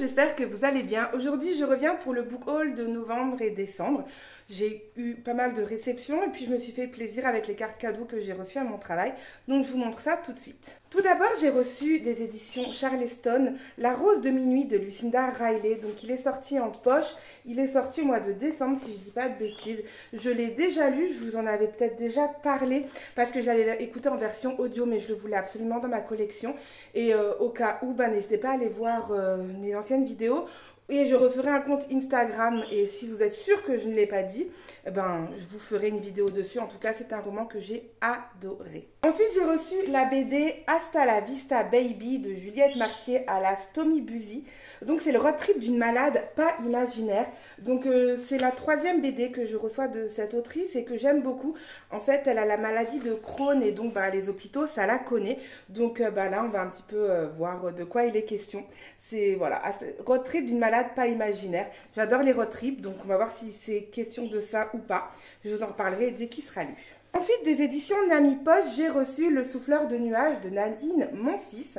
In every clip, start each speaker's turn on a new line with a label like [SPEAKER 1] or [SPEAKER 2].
[SPEAKER 1] j'espère que vous allez bien. Aujourd'hui, je reviens pour le book haul de novembre et décembre. J'ai eu pas mal de réceptions et puis je me suis fait plaisir avec les cartes cadeaux que j'ai reçues à mon travail. Donc, je vous montre ça tout de suite. Tout d'abord, j'ai reçu des éditions Charleston, La Rose de Minuit de Lucinda Riley. Donc, il est sorti en poche. Il est sorti au mois de décembre, si je dis pas de bêtises. Je l'ai déjà lu, je vous en avais peut-être déjà parlé parce que je l'avais écouté en version audio, mais je le voulais absolument dans ma collection. Et au cas où, n'hésitez pas à aller voir mes anciennes vidéos. Et je referai un compte Instagram et si vous êtes sûr que je ne l'ai pas dit, je vous ferai une vidéo dessus. En tout cas, c'est un roman que j'ai adoré. Ensuite, j'ai reçu la BD Hasta la Vista Baby de Juliette Marcier à la Tommy Buzy. Donc, c'est le road trip d'une malade pas imaginaire. Donc, c'est la 3e BD que je reçois de cette autrice et que j'aime beaucoup. En fait, elle a la maladie de Crohn et donc les hôpitaux, ça la connaît. Donc, là, on va un petit peu voir de quoi il est question. C'est, voilà, road trip d'une malade pas imaginaire. J'adore les road trips, donc on va voir si c'est question de ça ou pas. Je vous en reparlerai dès qu'il sera lu. Ensuite, des éditions Nami Poche, j'ai reçu Le Souffleur de nuages de Nadine Monfils.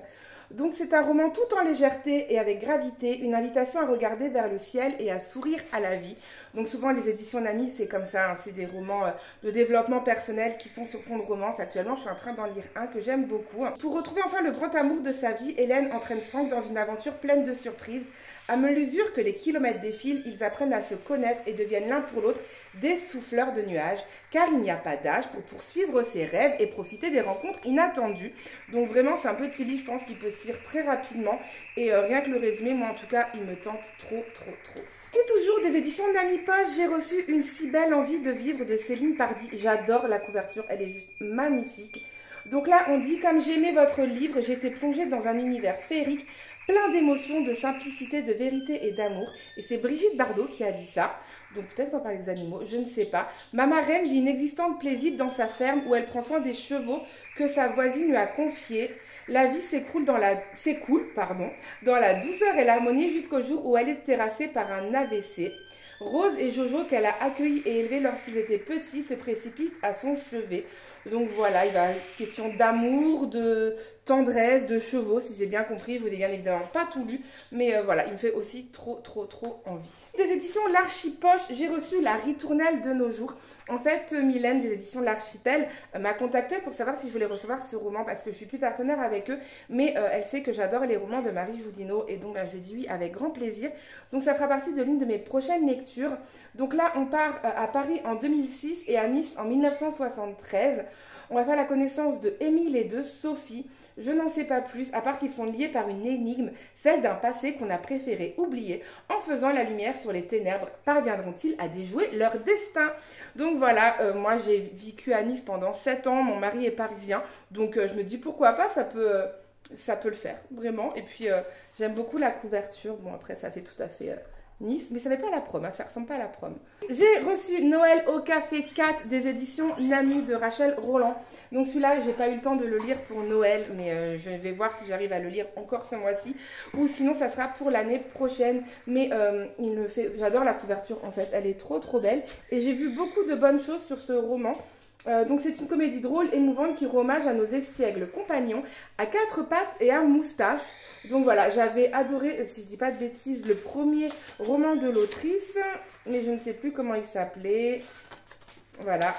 [SPEAKER 1] Donc c'est un roman tout en légèreté et avec gravité, une invitation à regarder vers le ciel et à sourire à la vie. Donc souvent les éditions Nami c'est comme ça, hein, c'est des romans de développement personnel qui sont sur fond de romance. Actuellement je suis en train d'en lire un que j'aime beaucoup. Pour retrouver enfin le grand amour de sa vie, Hélène entraîne Franck dans une aventure pleine de surprises. À mesure que les kilomètres défilent, ils apprennent à se connaître et deviennent l'un pour l'autre des souffleurs de nuages, car il n'y a pas d'âge pour poursuivre ses rêves et profiter des rencontres inattendues. Donc vraiment, c'est un petit livre, je pense, qui peut se lire très rapidement. Et rien que le résumé, moi en tout cas, il me tente trop. Et toujours des éditions Nami Poche, j'ai reçu Une si belle envie de vivre de Céline Pardi. J'adore la couverture, elle est juste magnifique. Donc là, on dit, comme j'ai aimé votre livre, j'étais plongée dans un univers féerique, plein d'émotions, de simplicité, de vérité et d'amour. Et c'est Brigitte Bardot qui a dit ça. Donc peut-être qu'on parle des animaux, je ne sais pas. Ma marraine vit une existence paisible dans sa ferme où elle prend soin des chevaux que sa voisine lui a confiés. La vie s'écoule dans la douceur et l'harmonie jusqu'au jour où elle est terrassée par un AVC. Rose et Jojo, qu'elle a accueillis et élevés lorsqu'ils étaient petits, se précipitent à son chevet. Donc voilà, il va être question d'amour, de tendresse, de chevaux, si j'ai bien compris. Je vous ai bien évidemment pas tout lu, mais voilà, il me fait aussi trop envie. Des éditions L'Archipoche, j'ai reçu La Ritournelle de nos jours. En fait, Mylène des éditions L'Archipel m'a contactée pour savoir si je voulais recevoir ce roman parce que je suis plus partenaire avec eux, mais elle sait que j'adore les romans de Marie Joudinot et donc je dis oui avec grand plaisir. Donc ça fera partie de l'une de mes prochaines lectures. Donc là, on part à Paris en 2006 et à Nice en 1973. On va faire la connaissance de Émile et de Sophie. Je n'en sais pas plus, à part qu'ils sont liés par une énigme, celle d'un passé qu'on a préféré oublier. En faisant la lumière sur les ténèbres, parviendront-ils à déjouer leur destin? Donc voilà, moi j'ai vécu à Nice pendant 7 ans, mon mari est parisien, donc je me dis pourquoi pas, ça peut le faire, vraiment. Et puis j'aime beaucoup la couverture, bon après ça fait tout à fait... Nice, mais ça n'est pas la prom, hein, ça ressemble pas à la prom. J'ai reçu Noël au café 4 des éditions Nami de Rachel Roland. Donc celui-là, j'ai pas eu le temps de le lire pour Noël, mais je vais voir si j'arrive à le lire encore ce mois-ci. Ou sinon, ça sera pour l'année prochaine. Mais j'adore la couverture en fait, elle est trop belle. Et j'ai vu beaucoup de bonnes choses sur ce roman. Donc c'est une comédie drôle, émouvante qui rend hommage à nos espiègles compagnons à 4 pattes et un moustache. Donc voilà, j'avais adoré, si je dis pas de bêtises, le premier roman de l'autrice, mais je ne sais plus comment il s'appelait. Voilà,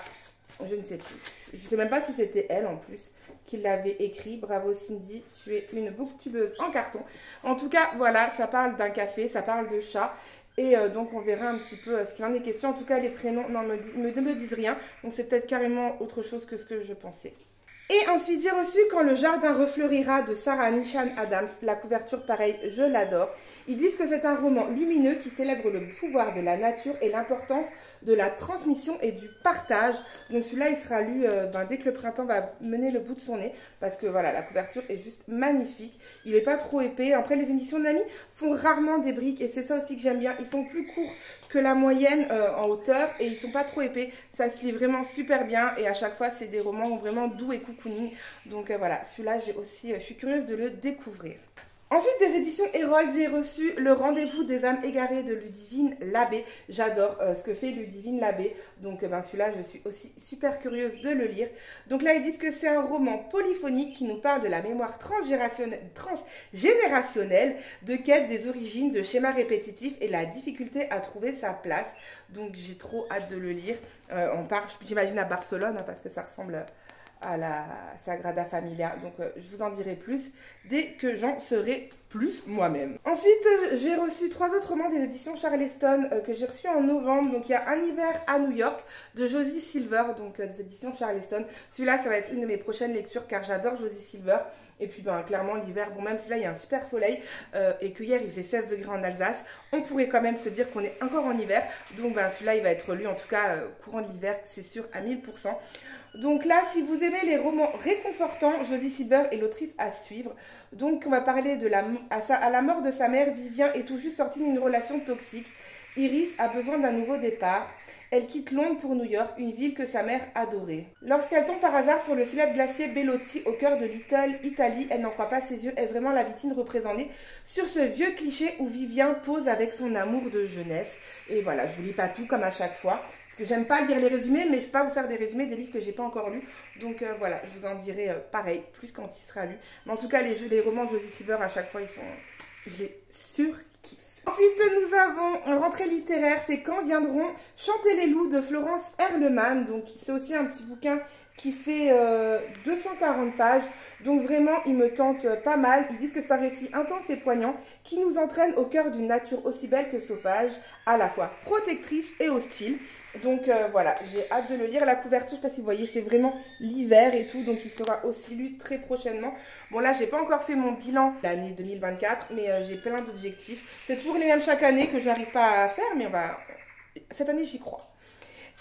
[SPEAKER 1] je ne sais plus. Je sais même pas si c'était elle en plus qui l'avait écrit. Bravo Cindy, tu es une booktubeuse en carton. En tout cas, voilà, ça parle d'un café, ça parle de chat. Et donc on verra un petit peu ce qu'il en est question. En tout cas les prénoms ne me disent rien. Donc c'est peut-être carrément autre chose que ce que je pensais. Et ensuite j'ai reçu Quand le jardin refleurira de Sarah Nishan Adams. La couverture pareil, je l'adore. Ils disent que c'est un roman lumineux qui célèbre le pouvoir de la nature et l'importance de la transmission et du partage. Donc celui-là il sera lu dès que le printemps va mener le bout de son nez. Parce que voilà, la couverture est juste magnifique. Il n'est pas trop épais. Après les éditions Nami font rarement des briques et c'est ça aussi que j'aime bien. Ils sont plus courts que la moyenne en hauteur et ils sont pas trop épais. Ça se lit vraiment super bien et à chaque fois c'est des romans vraiment doux et cocooning. Donc voilà, celui-là je suis curieuse de le découvrir. Ensuite, des éditions Hérold, j'ai reçu Le Rendez-vous des âmes égarées de Ludivine Labbé. J'adore ce que fait Ludivine Labbé. Donc celui-là, je suis aussi super curieuse de le lire. Donc là, ils disent que c'est un roman polyphonique qui nous parle de la mémoire transgénérationnelle, de quête des origines, de schémas répétitifs et la difficulté à trouver sa place. Donc j'ai trop hâte de le lire. On part, j'imagine, à Barcelone, hein, parce que ça ressemble à la Sagrada Familia. Donc je vous en dirai plus dès que j'en serai plus moi-même. Ensuite, j'ai reçu 3 autres romans des éditions Charleston que j'ai reçus en novembre. Donc il y a Un hiver à New York de Josie Silver, donc des éditions Charleston. Celui-là, ça va être une de mes prochaines lectures car j'adore Josie Silver. Et puis clairement l'hiver, bon, même si là il y a un super soleil et que hier il faisait 16 degrés en Alsace, on pourrait quand même se dire qu'on est encore en hiver. Donc celui-là il va être lu en tout cas courant de l'hiver, c'est sûr, à 1000%. Donc là, si vous aimez les romans réconfortants, Josie Silver est l'autrice à suivre. Donc on va parler de à la mort de sa mère, Vivien est tout juste sortie d'une relation toxique. Iris a besoin d'un nouveau départ. Elle quitte Londres pour New York, une ville que sa mère adorait. Lorsqu'elle tombe par hasard sur le célèbre glacier Belotti au cœur de l'Italie, elle n'en croit pas ses yeux. Est-ce vraiment la victime représentée sur ce vieux cliché où Vivien pose avec son amour de jeunesse? Et voilà, je vous lis pas tout comme à chaque fois. Parce que j'aime pas lire les résumés, mais je peux pas vous faire des résumés des livres que j'ai pas encore lus. Donc voilà, je vous en dirai pareil, plus quand il sera lu. Mais en tout cas, les romans de Josie Silver, à chaque fois, je les surkiffe. Ensuite, nous avons une rentrée littéraire, c'est Quand viendront chanter les loups de Florence Herlemann. Donc c'est aussi un petit bouquin qui fait 240 pages. Donc vraiment, il me tente pas mal. Ils disent que c'est un récit intense et poignant qui nous entraîne au cœur d'une nature aussi belle que sauvage, à la fois protectrice et hostile. Donc voilà, j'ai hâte de le lire. La couverture, je ne sais pas si vous voyez, c'est vraiment l'hiver et tout. Donc il sera aussi lu très prochainement. Bon là, j'ai pas encore fait mon bilan l'année 2024, mais j'ai plein d'objectifs. C'est toujours les mêmes chaque année que je n'arrive pas à faire, mais cette année, j'y crois.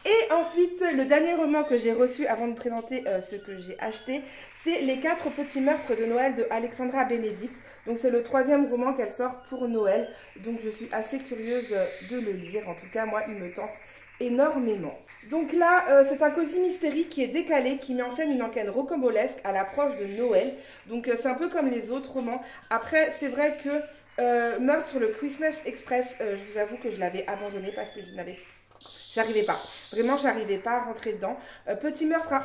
[SPEAKER 1] Et ensuite, le dernier roman que j'ai reçu avant de présenter ce que j'ai acheté, c'est Les 4 petits meurtres de Noël de Alexandra Benedict. Donc c'est le 3e roman qu'elle sort pour Noël. Donc je suis assez curieuse de le lire. En tout cas, moi, il me tente énormément. Donc là, c'est un cosy mystery qui est décalé, qui met en scène une enquête rocambolesque à l'approche de Noël. Donc c'est un peu comme les autres romans. Après, c'est vrai que Meurtre sur le Christmas Express, je vous avoue que je l'avais abandonné parce que j'arrivais pas. Vraiment, j'arrivais pas à rentrer dedans. Petit meurtre à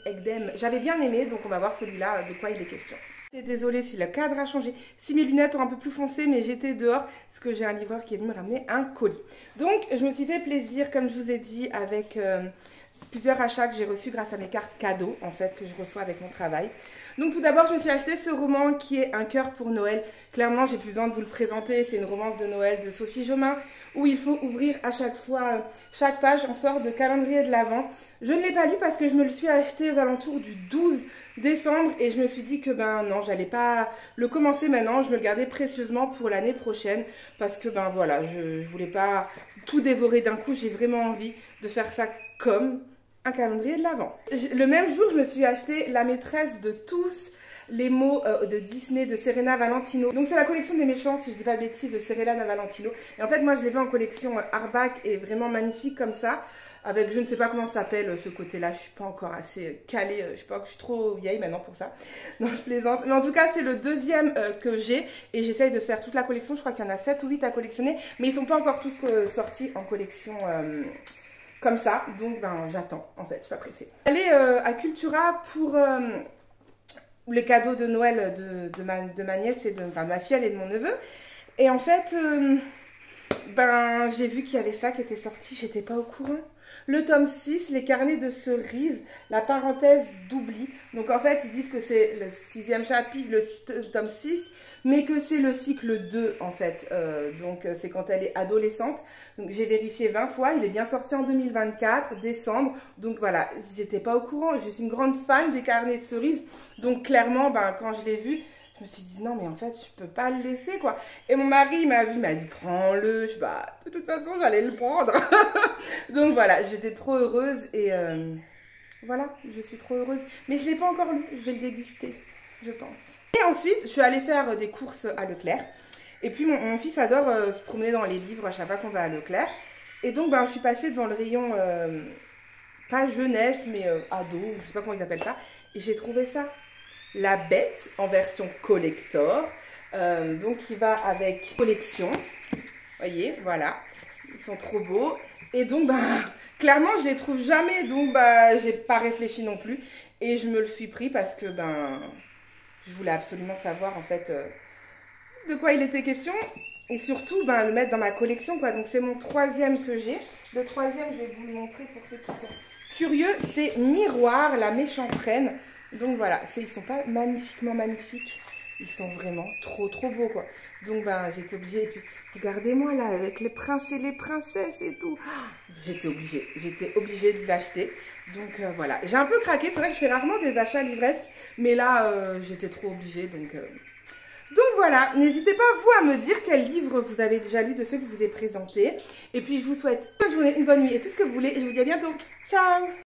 [SPEAKER 1] Egdem, j'avais bien aimé, donc on va voir celui-là, de quoi il est question. Désolée si le cadre a changé, si mes lunettes ont un peu plus foncé, mais j'étais dehors parce que j'ai un livreur qui est venu me ramener un colis. Donc, je me suis fait plaisir, comme je vous ai dit, avec plusieurs achats que j'ai reçus grâce à mes cartes cadeaux, en fait, que je reçois avec mon travail. Donc, tout d'abord, je me suis acheté ce roman qui est Un cœur pour Noël. Clairement, j'ai plus besoin de vous le présenter. C'est une romance de Noël de Sophie Jomain, où il faut ouvrir à chaque fois, chaque page en sorte de calendrier de l'Avent. Je ne l'ai pas lu parce que je me le suis acheté aux alentours du 12 décembre et je me suis dit que non, j'allais pas le commencer maintenant. Je me le gardais précieusement pour l'année prochaine parce que voilà, je voulais pas tout dévorer d'un coup. J'ai vraiment envie de faire ça comme un calendrier de l'Avent. Le même jour, je me suis acheté La maîtresse de tous les mots de Disney de Serena Valentino. Donc c'est la collection des méchants, si je dis pas de bêtises, de Serena Valentino. Et en fait, moi, je l'ai vu en collection Arbac et vraiment magnifique comme ça. Avec, je ne sais pas comment ça s'appelle ce côté-là, je suis pas encore assez calée, je sais pas, je suis trop vieille maintenant pour ça. Non, je plaisante. Mais en tout cas, c'est le 2e que j'ai et j'essaye de faire toute la collection. Je crois qu'il y en a 7 ou 8 à collectionner, mais ils sont pas encore tous sortis en collection comme ça. Donc, j'attends, en fait, je suis pas pressée. Aller à Cultura pour les cadeaux de Noël de ma nièce et de ma fille et de mon neveu. Et en fait, j'ai vu qu'il y avait ça qui était sorti, j'étais pas au courant. Le tome 6, les carnets de cerises, la parenthèse d'oubli. Donc en fait, ils disent que c'est le 6e chapitre, le tome 6, mais que c'est le cycle 2 en fait. Donc c'est quand elle est adolescente. Donc j'ai vérifié 20 fois, il est bien sorti en 2024, décembre. Donc voilà, j'étais pas au courant. Je suis une grande fan des carnets de cerises. Donc clairement, quand je l'ai vu, je me suis dit non mais en fait je peux pas le laisser quoi. Et mon mari m'a dit prends-le. Je de toute façon j'allais le prendre. Donc voilà, j'étais trop heureuse et voilà, je suis trop heureuse. Mais je l'ai pas encore lu, je vais le déguster, je pense. Et ensuite je suis allée faire des courses à Leclerc. Et puis mon fils adore se promener dans les livres à chaque fois qu'on va à Leclerc. Et donc je suis passée devant le rayon, pas jeunesse mais ado, je sais pas comment ils appellent ça. Et j'ai trouvé ça. La Bête en version collector. Donc il va avec collection. Voyez, voilà. Ils sont trop beaux. Et donc, clairement, je les trouve jamais. Donc, j'ai pas réfléchi non plus. Et je me le suis pris parce que, je voulais absolument savoir, en fait, de quoi il était question. Et surtout, le mettre dans ma collection, quoi. Donc, c'est mon 3e que j'ai. Le 3e, je vais vous le montrer pour ceux qui sont curieux. C'est Miroir, la méchante reine. Donc, voilà. Ils sont pas magnifiquement magnifiques. Ils sont vraiment trop beaux, quoi. Donc, j'étais obligée. Et puis, regardez-moi, là, avec les princes et les princesses et tout. J'étais obligée de l'acheter. Donc, voilà. J'ai un peu craqué. C'est vrai que je fais rarement des achats livresques. Mais là, j'étais trop obligée. Donc voilà. N'hésitez pas, vous, à me dire quel livre vous avez déjà lu de ceux que je vous ai présentés. Et puis, je vous souhaite une bonne journée, une bonne nuit et tout ce que vous voulez. Et je vous dis à bientôt. Ciao!